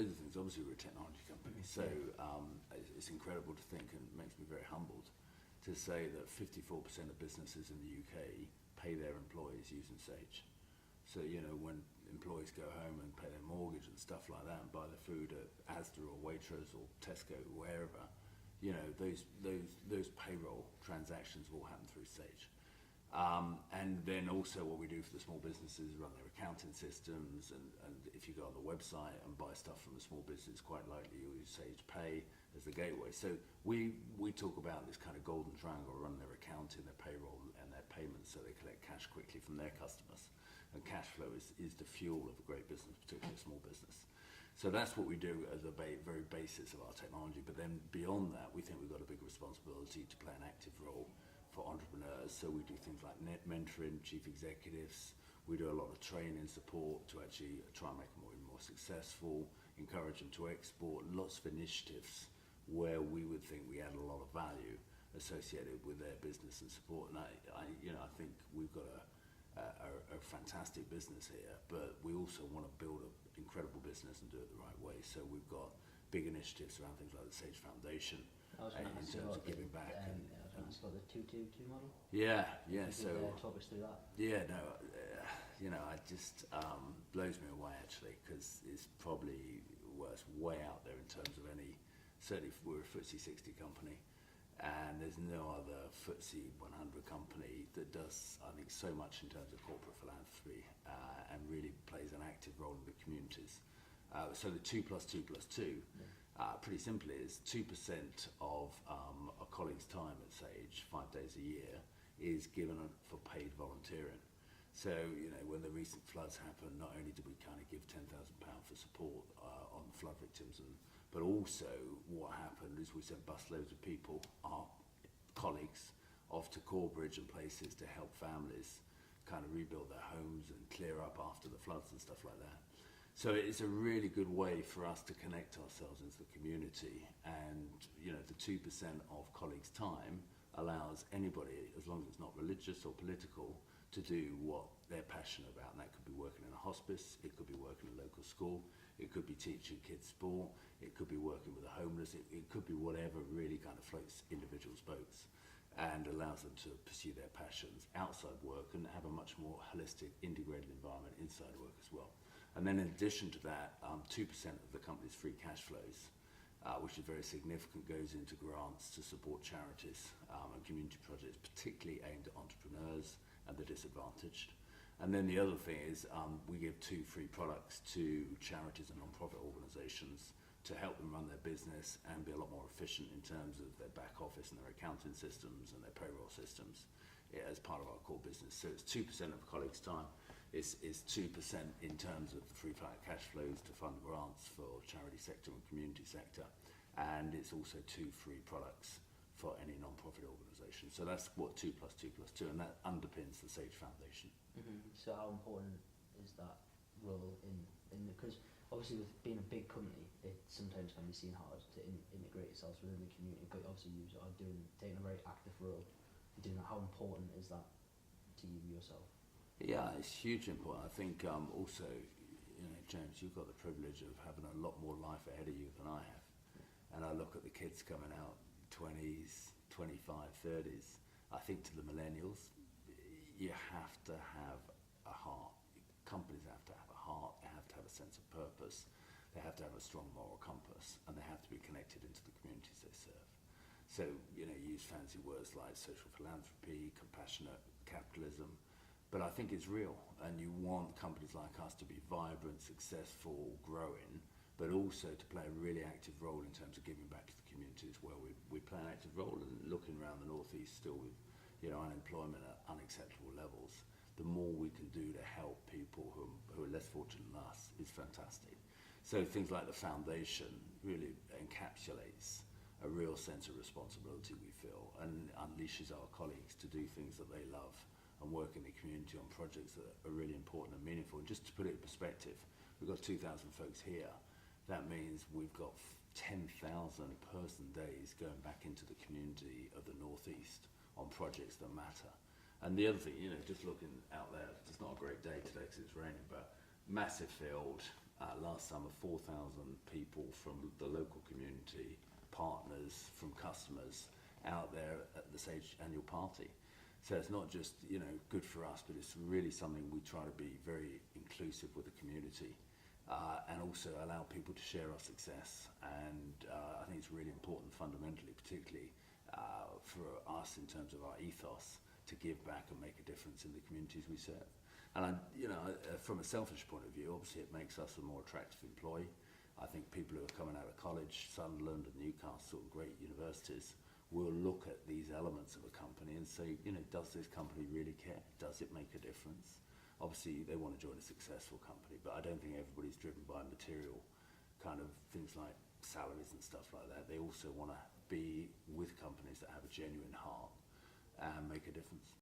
those are things. Obviously, we're a technology company, so it's incredible to think, and makes me very humbled to say that 54% of businesses in the UK pay their employees using Sage. So, when employees go home and pay their mortgage and stuff like that and buy their food at Asda or Waitrose or Tesco, wherever, those payroll transactions will happen through Sage. And then also what we do for the small businesses is run their accounting systems, and if you go on the website and buy stuff from a small business, quite likely you'll use Sage Pay as the gateway. So we talk about this kind of golden triangle, run their accounting, their payroll and their payments, so they collect cash quickly from their customers. And cash flow is the fuel of a great business, particularly a small business. So that's what we do as a very basis of our technology. But then beyond that, we think we've got a big responsibility to play an active role for entrepreneurs. So we do things like mentoring chief executives. We do a lot of training support to actually try and make them even more successful, encourage them to export, lots of initiatives where we would think we add a lot of value associated with their business and support. And I think we've got a fantastic business here, but we also want to build an incredible business and do it the right way. So we've got big initiatives around things like the Sage Foundation in terms of giving back. It's got the 222 model. Yeah. So talk us through that. Yeah, no, it just blows me away actually, because it's probably way out there in terms of any. Certainly, we're a FTSE 60 company. And there's no other FTSE 100 company that does, I think, so much in terms of corporate philanthropy and really plays an active role in the communities. So the 2 plus 2 plus 2, pretty simply, is 2% of a colleague's time at Sage, 5 days a year, is given for paid volunteering. So, when the recent floods happened, not only did we kind of give £10,000 for support on flood victims, but also what happened is we sent busloads of people, our colleagues, off to Corbridge and places to help families kind of rebuild their homes and clear up after the floods and stuff like that. So it's a really good way for us to connect ourselves into the community, and the 2% of colleagues' time allows anybody, as long as it's not religious or political, to do what they're passionate about. And that could be working in a hospice, it could be working in a local school, it could be teaching kids sport, it could be working with the homeless, it could be whatever really kind of floats individuals' boats and allows them to pursue their passions outside work and have a much more holistic, integrated environment inside work as well. And then in addition to that, 2% of the company's free cash flows, which is very significant, goes into grants to support charities and community projects, particularly aimed at entrepreneurs and the disadvantaged. And then the other thing is we give 2 free products to charities and non-profit organisations to help them run their business and be a lot more efficient in terms of their back office and their accounting systems and their payroll systems as part of our core business. So it's 2% of colleagues' time. Is 2% in terms of the free cash flows to fund grants for charity sector and community sector. And it's also 2 free products for any non-profit organisation. So that's what 2 plus 2 plus 2, and that underpins the Sage Foundation. So how important is that role in because obviously with being a big company, it sometimes can be seen hard to integrate yourselves within the community, but obviously you are taking a very active role in doing that. How important is that to you yourself? Yeah, it's hugely important. I think also, James, you've got the privilege of having a lot more life ahead of you than I have. And I look at the kids coming out, 20s, 25, 30s. I think to the millennials, you have to have a heart. Companies have to have a heart. They have to have a sense of purpose. They have to have a strong moral compass, and they have to be connected into the communities they serve. So, use fancy words like social philanthropy, compassionate capitalism, but I think it's real, and you want companies like us to be vibrant, successful, growing, but also to play a really active role in terms of giving back to the communities where we play an active role. And looking around the northeast still with unemployment at unacceptable levels, the more we can do to help people who are less fortunate than us is fantastic. So things like the foundation really encapsulates a real sense of responsibility, we feel, and unleashes our colleagues to do things that they love and work in the community on projects that are really important and meaningful. And just to put it in perspective, we've got 2,000 folks here. That means we've got 10,000 person days going back into the community of the northeast on projects that matter. And the other thing, just looking out there, it's not a great day today because it's raining, but massive field, last summer 4,000 people from the local community, partners, from customers out there at the Sage annual party. So it's not just, you know, good for us, but it's really something we try to be very inclusive with the community, and also allow people to share our success. And I think it's really important fundamentally, particularly for us in terms of our ethos, to give back and make a difference in the communities we serve. And from a selfish point of view, obviously it makes us a more attractive employee. I think people who are coming out of college, Sunderland and Newcastle, great universities, will look at these elements of a company and say, you know, does this company really care? Does it make a difference? Obviously they want to join a successful company, but I don't think everybody's driven by material kind of things like salaries and stuff like that. They also want to be with companies that have a genuine heart and make a difference.